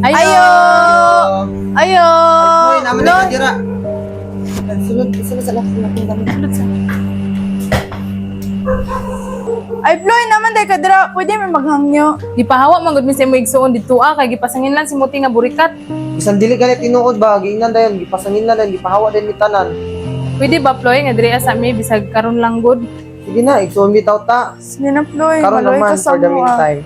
Ayo! Ayo! Ay, naman na kadira. Sulod sa Ay, Floy, naman dahil kadra, pwede may maghangyo. Di pahawa man gud mi sa imo igsuon dito kay gipasangin lang si Muti nga burikat. Isang dili ganit tinuod ba? Giingnan dayon, gipasangin na dayon, gipahawa din ni tanan. Pwede ba Ploy nga diri sa mi bisag karon lang gud. Sige na, igsuon bitaw ta. Sige na, Floy. Karon Maloy naman ka sa for the mo, meantime.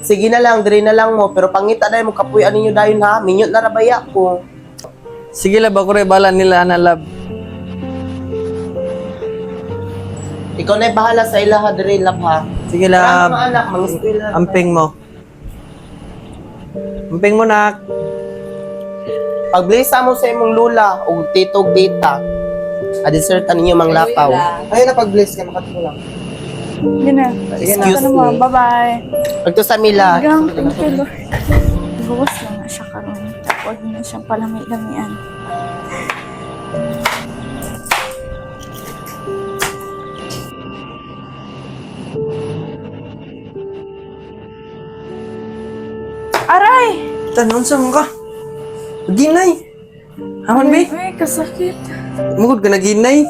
Sige na lang, diri na lang mo. Pero pangita dahil mo kapuyan ninyo dayon ha. Minyot na rabaya ko. Sige lab, ako rin bala nila na lab. Ikaw na'y bahala sa ilaha diri lab ha. Sige Para lab, mga anak, mga eskwela. amping mo. Amping mo nak. Pagblesa mo sa imong lula o titog dita. Adisert ninyo mang lakaw. Ayun na pag-bless ka, makatulong. Sige na. Excuse Ano mo, me. bye-bye. Pagto sa mila. Hanggang, thank you, Lord. Gawas lang na siya karon. Huwag na siyang palami-lamian. Aray! Tanon sa mo ka. Ginay. Haman be? Ay, kasakit. Mugod ka na ginay.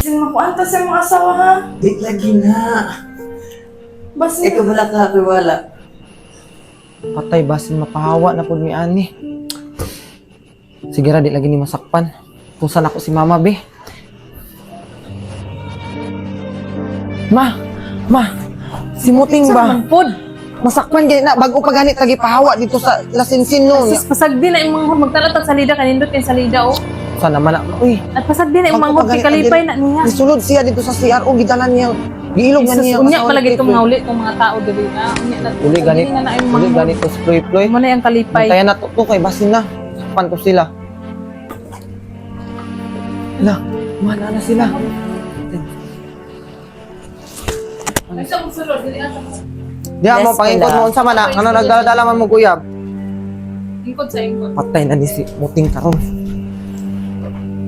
Sino makuanta sa mga asawa, ha? Di lagi na. Basta Ikaw wala ka wala. Patay, basin mapahawa na po ni Ani. Sige ra, di lagi ni masakpan. Tusan ako si Mama, be. Ma, si Muting ba? Pod. Masakpan gani na, bago pa ganit lagi pahawa dito sa lasinsin nun. Sus pasagdi na imong magtalatag sa lida kanindot kay sa lida oh. Sana man na, uy. At pasagdi na imong Bago pa manghod kay ganit kalipay lagi- na niya. Nisulod siya dito sa CRO, gidalan niya. Giilog na niya. Unya palagi itong mga ulit ng mga tao diri na. Unya na. Uli ganit, na na imong uli manghod. ganit ko sploy-ploy. Mo na yung kalipay. Kaya na to kay basin na. Sakpan ko sila. Hala, mana na sila. Ay sa musulod dili asa. Di mo, pangingkod mo unsa man na. Ano nagdala man mo kuyab? Ingkod sa ingkod. Patay na ni si Muting karon.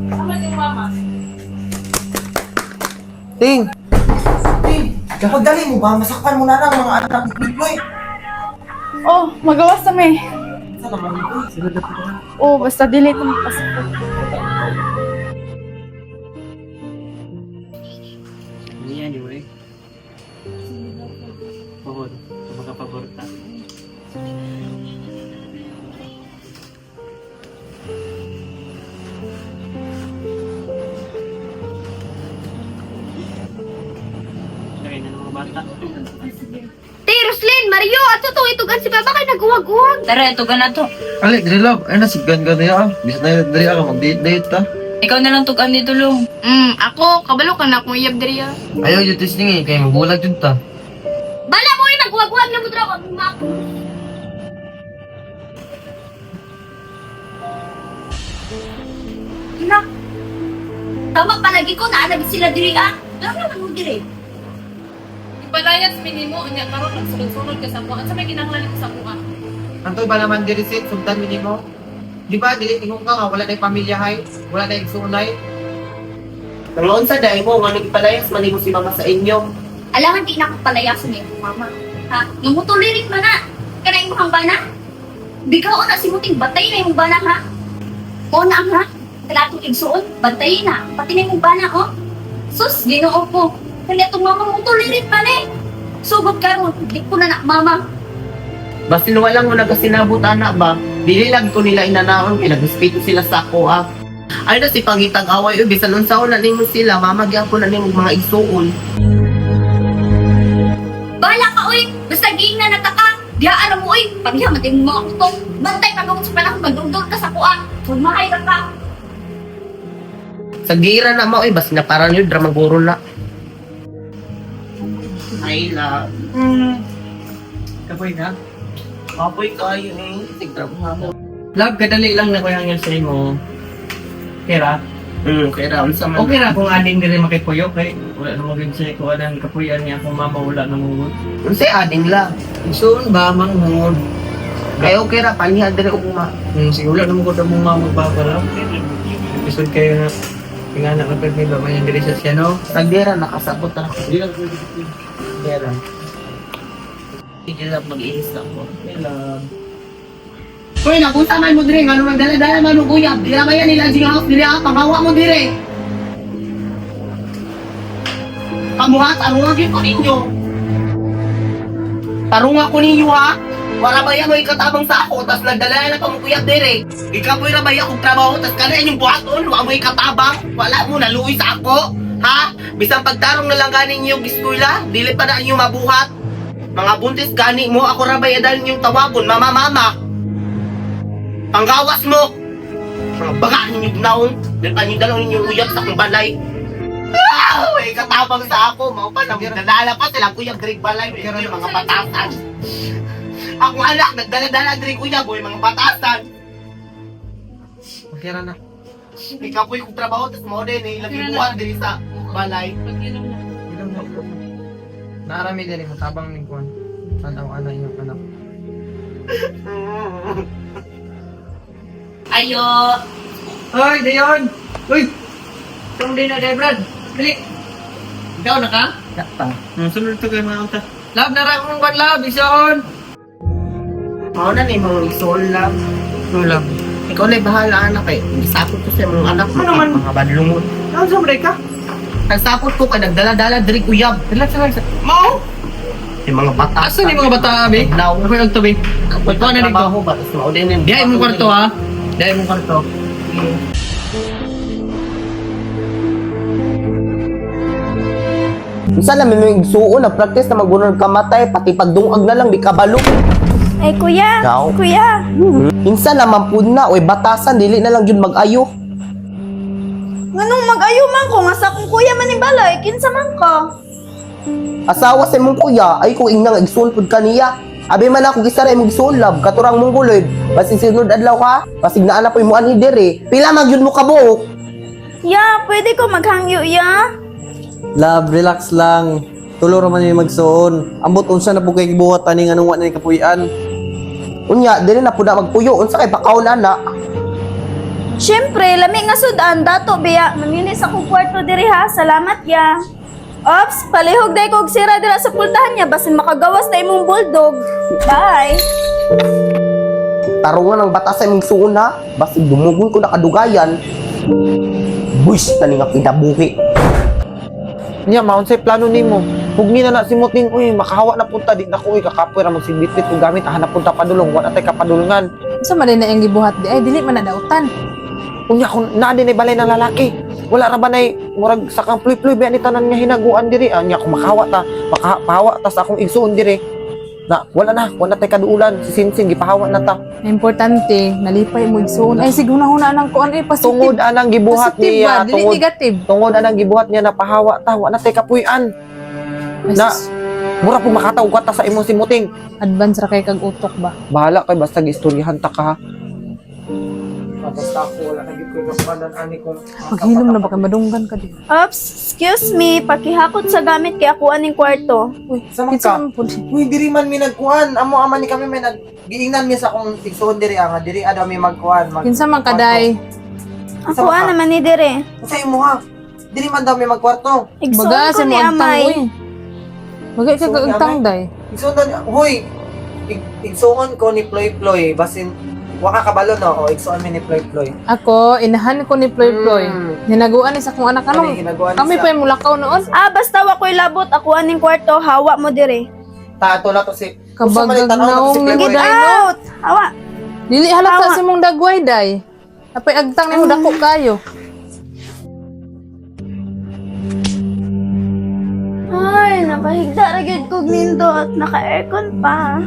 Sama yung mama. Ting! Kapag dali mo ba, masakpan mo na lang mga anak ni Ploy. Oh, magawas na may. Saan naman ito? Oh, basta delete mo passport. Yan di mo Pagod, makapagorta. Kaya na mga bata. Te, Roslyn, Mario, ato to itugan si Baba kay naguwag-uwag. Tara, ito ka na to. Ali, dili love. Ay, nasigan ka niya. Bisa na dili ako mag-date ta. Ikaw na lang tugan dito, Lung. Ako, kabalo ka na akong iyab diri. Ayaw yung testing eh, kaya mabulag yun ta. Bala mo rin, naguwag-uwag na mo dra ako. Na, tama palagi ko na anag sila diri Ano naman mo diri? Ipalayas minimo unya karon nagsulod-sulod ka sa mo. Asa may kinahanglan nimo sa kuha? Antoy ba naman diri sit, sugdan mo nimo? Di ba, dili tingog ka nga, wala na yung pamilya hay, wala na yung sunay. Nangoon sa dahi mo, nga nagpalayas manimo si mama sa inyo. Alangan di na ako palayasan ni mama. Ha? Numutulirik man na. Kana imong bana? Bigaw na si muting batay na imong bana ha. O na ha? Kalatong igsuon, batay na. Pati na imong bana oh. Sus, Ginoo ko. Kaya itong mama mo tulirit man eh. Sugod karon, di ko na mama. Basta walang mo nagasinabot anak ba? Dili lang ko nila inanaon, pinag-hospital sila sa ako Ay na si pangitag away, bisan unsaon na nimo sila, mamagyan ko na nimo mga igsuon. Bahala ka uy, basta giing na nataka. Diyaan mo uy, paghiya matin mo ako to. Bantay pa sa panahon, magdundol ka sa kuha. Pumahay ka ka. Sa gira na mo, basta na parang yun, dramaguro na. Ay, love. Kapoy na? Apoy kayo eh. Tigtrabaho mo. Love, kadali lang na ko yung sa imo. Kira? Kaya raon sa man. Okay na kung aling diri makipuyo kay wala na maging sa ko anang kapuyan niya kung mama wala na mo. Kasi ading lang. Soon ba manghod? Kaya okay ra, panihan diri ko ma. Sige, wala naman ko na mong mga magbabala. Episode kayo na tingana ka pwede ba may diri sa siya, no? Nagdira, nakasabot na ako. Hindi lang pwede. Nagdira. Hindi lang mag-iis ako. Uy, nakunta man mo dire, nga naman dala-dala man mo kuya. Di na ba yan nila ding house, diri ako, panghawa mo dire. Pamuhat, arungagin ko ninyo. Tarunga ko ninyo ha. Wala ba yan mo ikatabang sa ako, tas nagdala na pa mo kuya dire. Ikaw po'y rabay akong trabaho, tas kana inyong buhaton, wala mo ikatabang. Wala mo, naluwi sa ako. Ha? Bisang pagtarong na lang ganin yung giskuila, dili pa na inyong mabuhat. Mga buntis gani mo, ako rabay adal ninyong tawagon, mama. Panggawas mo! Mga baga ninyo gnaon, dahil dalaw ninyong uyag sa akong balay. May katabang sa ako, mga pa, nagdala pa sila kuyag drink balay, pero yung mga batasan. Akong anak, nagdala-dala drink uyag, mga batasan. Magkira na. Ikaw po yung trabaho, tas mo din, ilagay buwan din sa balay. Pag-inom na. Ilang na ito. Naarami din mo, tabang ni Juan. Tanaw-ana yung anak. Ayo. Hoy, Dayon! Uy! Itong din na, Brad. Dali! Ikaw na ka? Sunod to kayo mga uta. Lab, narak mong kwan, Lab! Isoon! Mao na ni mga isol lang. Lab. Ikaw na'y bahala anak eh. Nagsapot ko sa mga anak mo Ano naman? mga badlungon. Ano sa ka? Nagsapot ko ka nagdala-dala drink uyab. Relax. Mao! Yung mga bata. Asan yung mga bata, Abi? Now, Ako yung tabi. ito na trabaho ba? Tapos mao din yung... Diyan mong kwarto, ha? Diyan mong kwarto. Isa lang may igsuon na practice na magunod kamatay pati pagdungag na lang di kabalo. Ay, kuya! Ikaw? Kuya! Insa naman pud na oy batasan dili na lang jud mag-ayo. Nganong mag-ayo man ko? Nga sa akong kuya man balay, kinsa man ka? Asawa sa imong kuya ay kung inang igsuon pud kaniya. Abi man ako gisara imong igsuon lab katurang mong gulod. Basig sunod adlaw ka, basig naa na po imo ani diri. Pila man jud mo kabuok. Ya, pwede ko maghangyo, ya? Lab, relax lang. Tulo raman yung magsuon. Ambot unsa na po kay gibuhat ani nga nung wa na kapuy-an. Unya dili na pud na magpuyo unsa kay pakaon na. Siyempre, lami nga sudan, dato biya. Maminis akong kwarto diri ha, salamat ya. Ops, palihog day kog sira dira sa pultahan niya, basin makagawas na imong bulldog. Bye! Tarungan ng batas sa imong igsuon ha. Basig dumugon ko na kadugayan. Buis tani nga pinabuhi. Nya, maon say plano nimo. Hugni na si Muting, uy, makahawa na punta, di na ko, uy, kakapoy ra magsigbitbit kung gamit, na punta padulong, wala tay kapadulungan. Sa man na yung gibuhat di ay dili man na dautan. Unya, kung naa din ay balay ng lalaki, wala ra ba na murag sakang pluy-pluy, biya ni tanan nga hinaguan diri, anya, kung makahawa ta sa akong igsuon diri, na, wala tay kaduulan, si Sinsin, gipahawa na ta. Importante nalipay mo igsuon. Ay siguro na nang kuan ay positive. Tungod anang gibuhat Positive niya, ba? Dili negative. tungod anang gibuhat niya na pahawa ta, wala tay kapuy-an. Na, mura po makataw ka ta sa imong si Muting. Advance ra kay kag utok ba? Bahala kay basta gistoryahan ta ka ha. Basta ako wala naging ko kapadan ani kung Maghilom na ba kay madunggan ka di? Ops, excuse me, pakihakot sa gamit kay ako aning kwarto. Uy, Sama kinsa ka? man pud. Uy, diri man mi nagkuhan. Amo aman ni kami may naggiingnan mi sa akong tigsoon diri nga. Diri ada mi magkuhan. Kinsa man kaday? Ako naman ni dire. Sa imo ha. Diri man daw mi magkwarto. Igsuon Baga ko sa ni mo agtang amay. uy. Baga ka Igsuon ni agtang amay? day. Igsoon daw huy. Igsoon ko ni Ploy Ploy basin waka kabalo no. O igsoon mi ni Ploy Ploy. Ako inahan ko ni Ploy Ploy. Ninaguan ni sa kong anak Kami anong ginagawa kami pa yung mulakaw noon. Ah, basta wako'y labot, ako aning kwarto, hawa mo dire. Tato na to si Kabagag Usa man yung tanaw na to si naong Playboy. Day, no? Out! Hawa! Dili halata Tawa. sa imong dagway day. Apay agtang nimo dako kayo. Ay, napahigda ra gyud kog nindot, naka-aircon pa.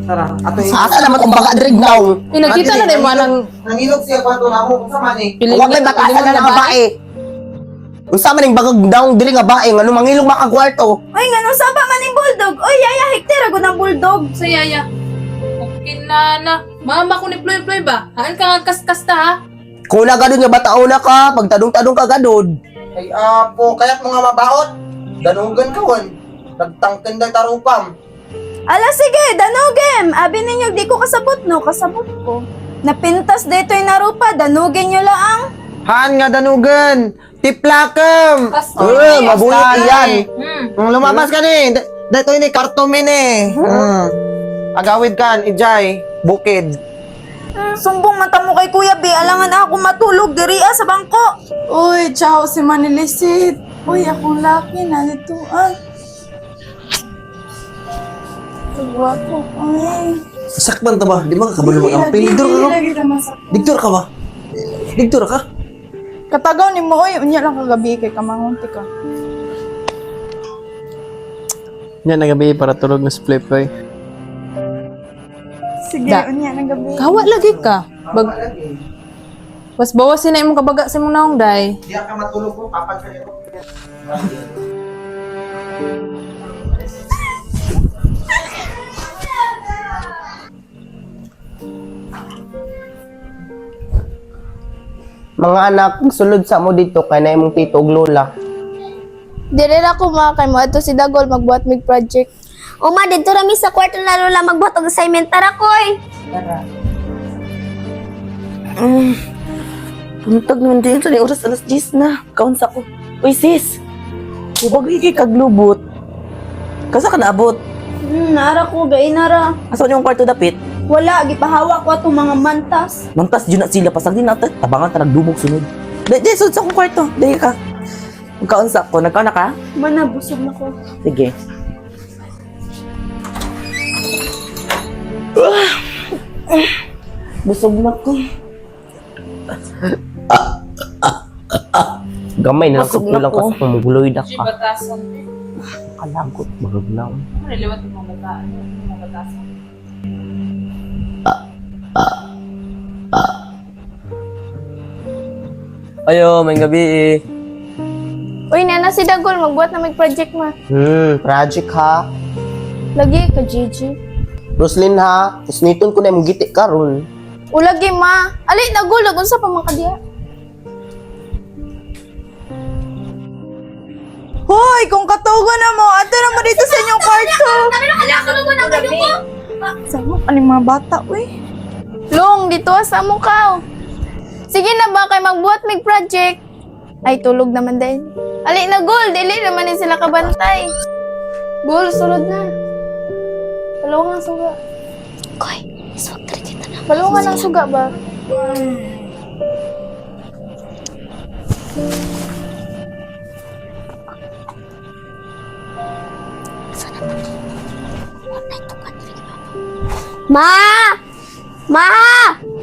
Tara, ato Asa naman kung baga drink now. Pinakita na din mo nang nangilog siya kwarto na mo. Unsa man eh. Wa may batasan na nga bae. Unsa man ning bagag daw diri nga bae ngano mangilog maka kwarto. Oy, ngano saba man ning bulldog? Oy, yaya, hektir agud ang bulldog. sa yaya. Okay na. Mama ko ni Ploy Ploy ba? Haan ka nga kaskas ta ha? Kung na gadon nga bataon na ka, pagtadong-tadong ka gadon. Ay apo, kaya't mga mabaot. Danugan ka won. Nagtangken day tarupam. Ala sige, danugem. Abi ninyo di ko kasabot no, kasabot ko. Napintas dito'y narupa, danugin nyo lang. Han nga danugan. Tiplakam. Mabulit yan. Lumabas ka ni. Dito ini kartomin eh. Agawid kan, ijay. Bukid. Sumbong mata mo kay Kuya B, alangan ako matulog diri sa bangko. Uy, ciao si Manilisit. Uy, akong laki na nito Tugwa ko. Ay. Sakman ta ba? Di ba kabalo mag-amping? Digtor ka ba? Digtor ka? Katagaw ni mo, uy, unya lang kagabi kay kamangunti ka. Yan na gabi para tulog na split boy. Sige, unya ng gabi. Kawa lagi ka. Was bawasin na imong kabaga sa imong naong day. Di ka matulog ko, kapag ka nito. Mga anak, sulod sa mo dito kay na imong tito ug lola. Dire na ko mga kay mo ato si Dagol magbuhat mig project. Uma, dito rami sa kwarto na lola magbuhat og assignment. Tara, koy! Puntag naman din sa oras alas 10 na. Kaunsa ko. Uy sis, hubag iki kaglubot. Kasa ka naabot? Nara ko, gay nara. Asan yung kwarto dapit? Wala, gipahawak ko atong mga mantas. Mantas dyan na sila pasag din natin. Tabangan ta nagdumog sunod. Di, sud sa akong kwarto. Dali ka. Magkaunsa ko. Nagkauna ka? Mana, busog na ko. Sige. Busog na ko. Gamay na lang Busog na kulang ka ko. sa pamugloy na Di ka. batasan. Kalagot, magaglaw. Relewat imong bataan. Imong batasan. Ayo, may gabi eh. Uy, nana si Dagol, magbuhat na mig project ma. Project ha. Lagi ka, Gigi. Roslyn ha, usniton ko na imong giti karon. Ulagi ma. Ali, Dagol, lagunsa pa man kadiya. Hoy, kung katugon na mo, ato na mo dito sa inyong kwarto. Ala, kalugo na kayo ko! Saan mo? Aling mga bata, uy? Long, dito sa mo ka. Sige na ba kay magbuhat mig project? Ay, tulog naman din. Ali na, Gol. Dili naman din sila kabantay. Gol, sulod na. Palungan ang suga. Koy, iswag tara kita na. Palungan ang suga ba? Ma! Ma!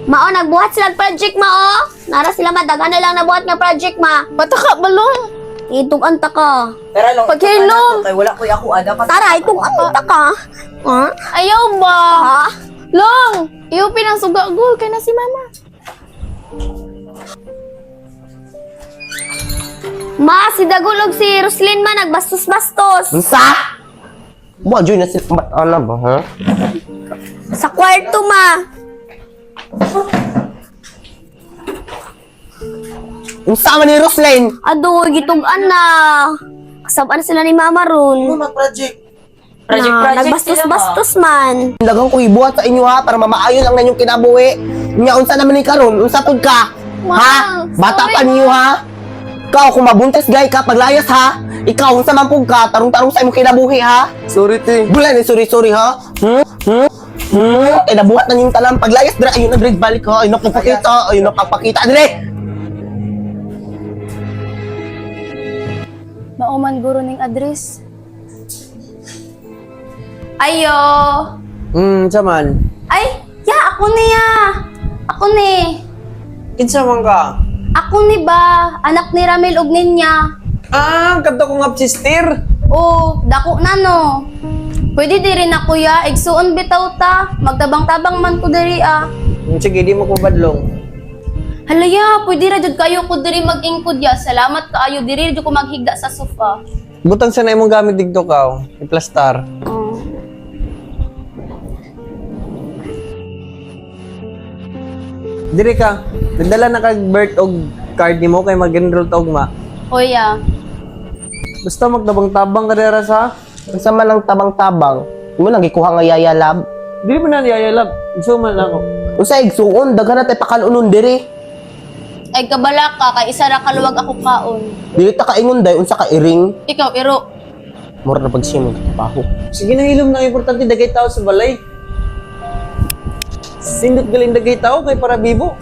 Mao, nagbuhat sila ng project, ma, oh. Nara sila madagan na lang nabuhat nga project, ma. Bata ka, balong. Itugan ta ka. Pero lang. Paghilom. Kay wala ko ako dapat. Tara, itugan ta ka. Ha? Ayaw ba? Ha? Long! Iupin ang suga, Gol. Kaya na si mama. Ma, si Dagul ug si Roslyn ma, nagbastos-bastos. Unsa? Wa joy na sila ana ba ha? Sa kwarto, ma. Unsa man ni Roslyn? Adoy, gitugan na. Kasabaan sila ni Mama ron. Mag-project. Nagbastos-bastos man. Dagang ko ibuhat sa inyo ha para mamaayon lang nanyong kinabuhi. Nya unsa naman ni karon? Unsa pud ka? Ha? Bata pa niyo ha? Ikaw kung mabuntis gay ka paglayas ha? Ikaw unsa man pud ka? Tarong-tarong sa imong kinabuhi ha? Sorry, te. Bula ni sorry ha? Eh nabuhat na yung talang paglayas dira ayun na grade balik ha. Ayun na pagpakita, ayun na pagpakita dire. Mauman guro ning address. Ayo. Saman. Ay, ya, ako niya. Ako ni. Kinsa man ka? Ako ni ba? Anak ni Ramil ug ninya. Ah, kadto ko nga sister. Oh, dako na no. Pwede diri na kuya, igsuon bitaw ta. Magtabang-tabang man ko diri ah. Sige, di mo ko badlong. Halaya, pwede ra jud kayo ko diri mag-ingkod ya. Salamat kaayo diri jud ko maghigda sa sofa. Butang sa na imong gamit digto ka, i-plastar. Oh. Dire ka. Nagdala na kag birth og card nimo kay mag-enroll ta ugma. Kuya. Basta magtabang-tabang ka dira sa Unsa man lang tabang-tabang? Mo nang gikuha nga yaya lab. Dili man na yayalab. Gusto man ako. Unsa igsuon daghan na tay pakalunon diri. Ay kabala ka, kay isa ra kaluwag ako kaon. Dili ta kaingon day unsa ka iring. Ikaw, iro. Mura na pagsimon trabaho. Sige na hilom na importante dagay tao sa balay. Sindot galing dagay tao kay para bibo.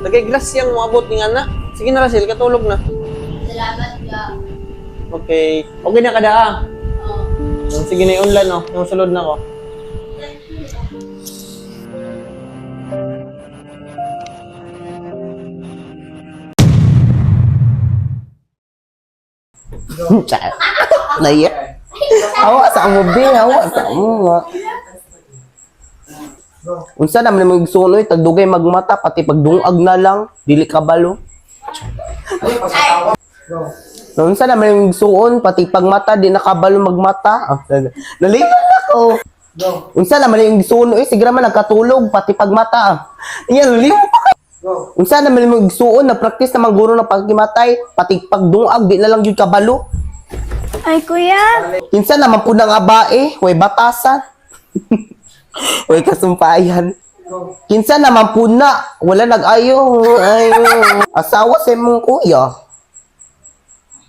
Dagay grasyang moabot ni ana. Sige na Russell, katulog na. Salamat ya. Okay. Okay na kada ah. Sige na yung unlan no. Yung sulod na ko. Naya. Awa sa mo be, awa sa mo. Unsa naman mo igsuon tagdugay magmata pati pagdungag na lang dili kabalo. Unsa naman yung igsuon pati pagmata di nakabalo magmata. Nalitan ako. Unsa naman yung igsuon sigara man nagkatulog pati pagmata. Iya limo pa kay. Unsa naman yung igsuon na practice na mangguro ng pagkimatay pati pagdungag di na lang jud kabalo. Ay kuya. Kinsa naman po ng abae, way batasan. Way kasumpayan. Kinsa naman po na, wala nag-ayo. Ay, asawa sa mong kuya.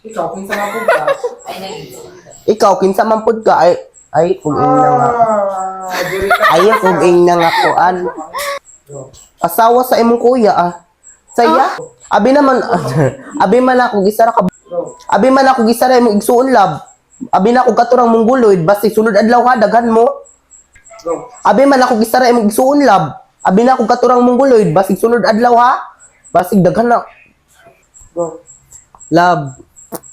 Ikaw, kinsa man po ka. Ay, kuging na nga. Ay, kuging na nga kuan. Asawa sa imong kuya, Saya? Abi naman, abi man ako gisara ka. Abi man ako gisara imong igsuon lab. Abi na ako katurang mong guloy, basta sunod adlaw ha daghan mo. Abi man ako gisara imong igsuon lab. Abi na ako katurang mong guloy, basta sunod adlaw ha. Basta daghan na. Lab.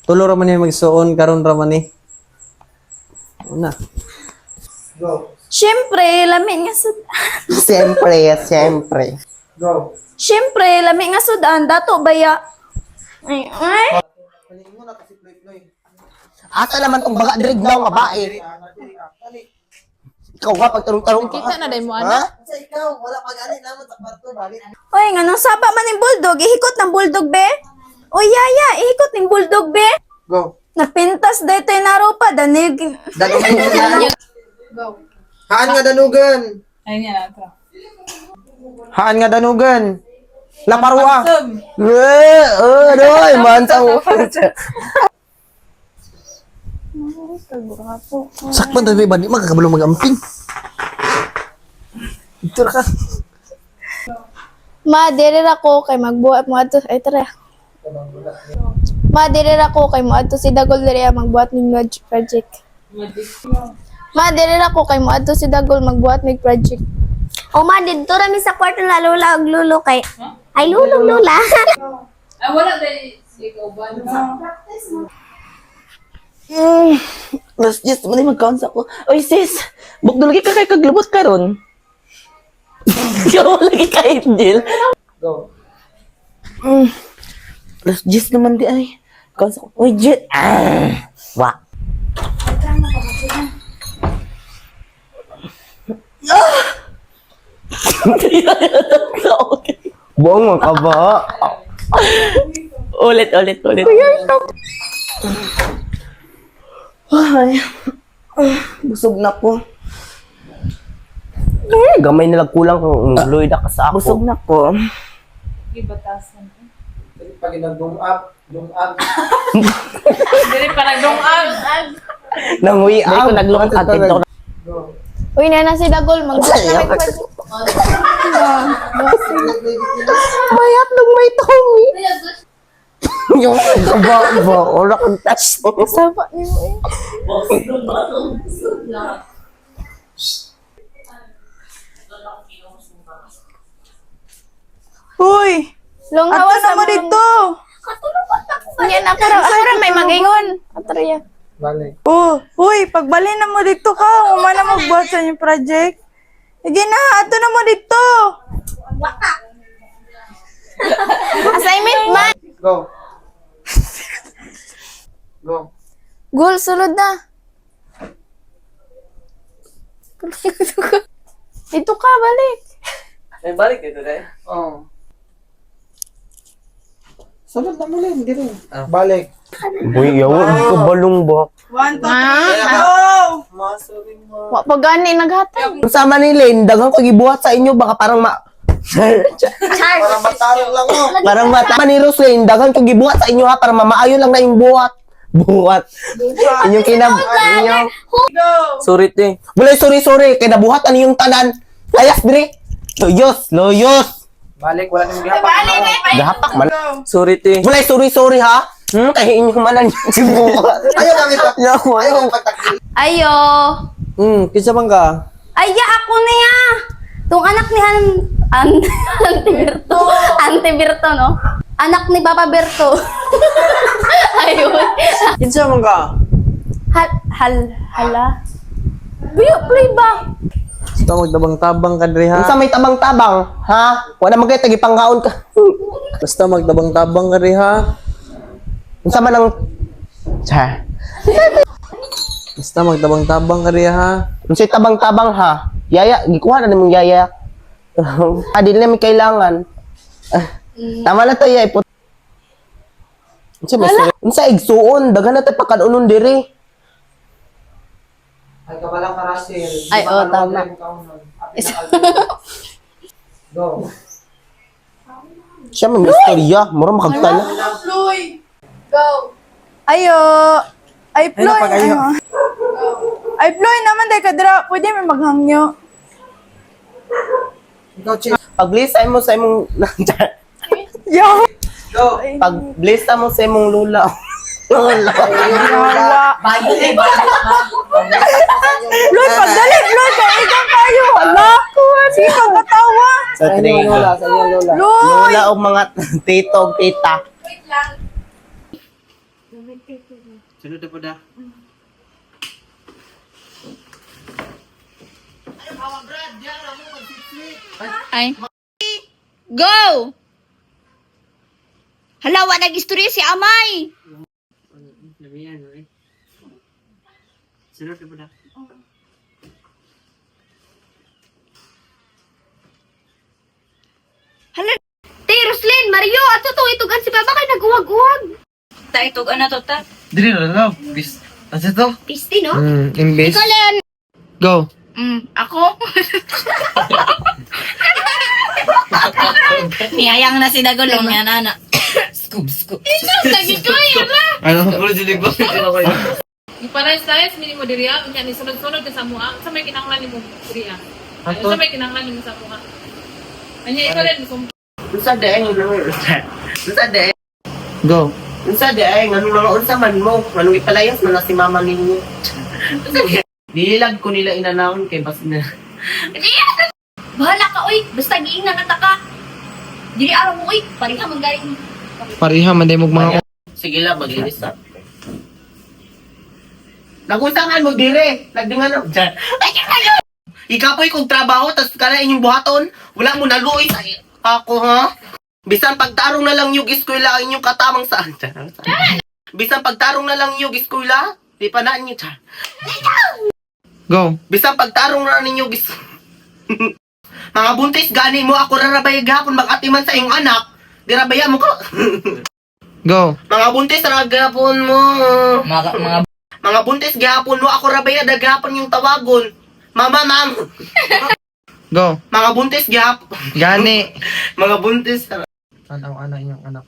Tulo ra man yung magsuon karon ra man ni. Una. Siyempre, lami nga sud. Siyempre. Siyempre, lami nga sudan, dato baya. Ay. Asa naman tong baga diri daw nga bae. Ikaw ha pagtarong-tarong ka. Kita na din mo, ana. Oy, nga nang saba man ng bulldog, ihikot ng bulldog be. Oy, yaya, ihikot ng bulldog be. Go. Nagpintas dito yung naropa, danig. Haan nga danugan. Ayun yan, atra. Haan nga danugan. Laparwa. Doy, mantaw. Sakman tayo ba? Di magkakabalo mag-amping. Ito ka. Ma, diri ra ko kay magbuhat mo ato. Ay, tara. Ma, diri ra ko kay mo ato si Dagol diri magbuhat ning project. Ma, diri ra ko kay mo ato si Dagol magbuhat ning project. O ma, dito rami sa kwarto na lula og lulo kay... Ay, lulo, lula. Ay, wala day. Ikaw ba? Alas 10 man magkaon sa ko. Oy sis, bugdo lagi ka kay kaglubot karon. Yo lagi ka Angel. Go. Alas 10 naman di ay. Kaon sa ko. Oy Jet. Wa. Okay. Buong ka ba? Ulit. Ay. Busog na po. Gamay na lang kulang kung luloy na ka sa ako. Busog na po. Ibatasan. Pag nag-dung-up. Dili pa nagdungag. Nanguwi Dahil ko naglungkag dito. Uy, na si Dagol, magbuhat na may project. Mayat nung may tongi. Yung ba, wala kang touch. Saba niyo eh. Uy, Longhawa sa mo dito. Yan ako ra may magingon. Atro ya. Balik. Uy, pagbalhin na mo dito ka, umana magbuhat sa inyong project. Sige na, ato na mo dito. Assignment man. Go. Go. Gul, sulod na. Dito ka, balik. Ay balik dito dai. Oh. Sunod na muli, hindi rin. Balik. Boy, yawan ka balong ba? 1, 2, 3, go! Wa pa gani naghatag. Kung sa Manilin, daghang ko gibuhat sa inyo, baka parang Parang matarong lang oh. parang mata ni Roslyn, daghang ko gibuhat sa inyo ha, para mamaayo lang na yung buhat. Buhat. Inyong inyong. Sorry, te. Bulay, sorry, kay nabuhat ano yung tanan. Layas, dire. Loyos. Balik, wala nang gihapak. Gahapak man. Sorry, te. Bulay, sorry ha. Kaya inyong manan yung buhat. Ayaw namin pa. Ayaw namin patakil. Ayo. Kinsa man ka? Aya ako niya. Tung anak ni Auntie Berto. Auntie Berto, no? Anak ni Papa Berto. Ayun. Kinsa man ka? Hala. Buyo, play ba? Basta magtabang-tabang ka diri Kung ha. sa may tabang-tabang, ha? Wala magay tagipangkaon ka. Basta magtabang-tabang ka diri ha. Kung sa manang Basta magtabang-tabang ka diri ha. kung sa tabang-tabang ha. Yaya, gikuha na nimong yaya. Di na may kailangan. Tama na to, yay. Unsa igsuon, daghan na tayo pakadunon diri. Ay, kabalang karasil. Ay, oo, tama. Go. Siya may istorya, mura makagtala. Ayo. Ay, Ploy. pag-ayo. Ay, Ploy naman dahil kadra. Pwede may maghangyo. Ikaw, Chi. Pag-bless mo sa imong Yo. Go. pag-bless mo sa imong lula. Lula. Yawa. Ploy, pagdali. Ploy, kaigan kayo. Hala. Sige, pagkatawa. Sa three. Sa inyong lola. Ploy. Lula o mga tito o tita. Sunod na po na. Ay. Go! Hala, wa nag-istorya si Amay. Sunod na po na. Hala, Tay Roslyn, Mario, ato to itugan si Baba kay naguwag-uwag. Ta itog ana to ta. Dili na lang. Bis. Ano to? Pisti, no? Imbes. Ikaw lang. Go. Ako? Niyayang na si Dagulong yan, ana. Scoop. Lagi ko yan na. Ano? Puro dilig ba? Ano kayo? Iparayas-layas minimo diri ah. Unya ni sunod-sunod ka sa mua. Sa may kinahanglan nimo diri ah. Ato? Sa may kinahanglan nimo sa mua. Anya ikaw rin kung Unsa daing unsa daing Go. unsa daing ano mga unsa man mo anong ipalayas man na si mama ninyo. Nilag ko nila inanawon kay bas na. Bahala ka, oy. Basta giing nakata ka. Dili araw mo, oy. Pariha man galing. Pariha man day mo mga Sige lang maglinis sa. Nagutangan mo dire, nagdingan na. Ikapoy kong trabaho tas kana inyong buhaton, wala mo naluoy sa ako ha. Bisan pagtarong na lang yung eskwela ang inyong katamang saan. Bisan pagtarong na lang yung eskwela, di pa na inyo. Go. Bisan pagtarong na ninyo gis. Mga buntis gani mo ako rarabay gahapon mag-atiman sa iyong anak. Dirabaya mo ko. Go. Mga buntis ragapon mo. Mga buntis gahapon mo ako rabaya daghapon yung tawagon. Mama, ma'am. Go. Mga buntis gahapon. Gani. Mga buntis. Ano inyong anak?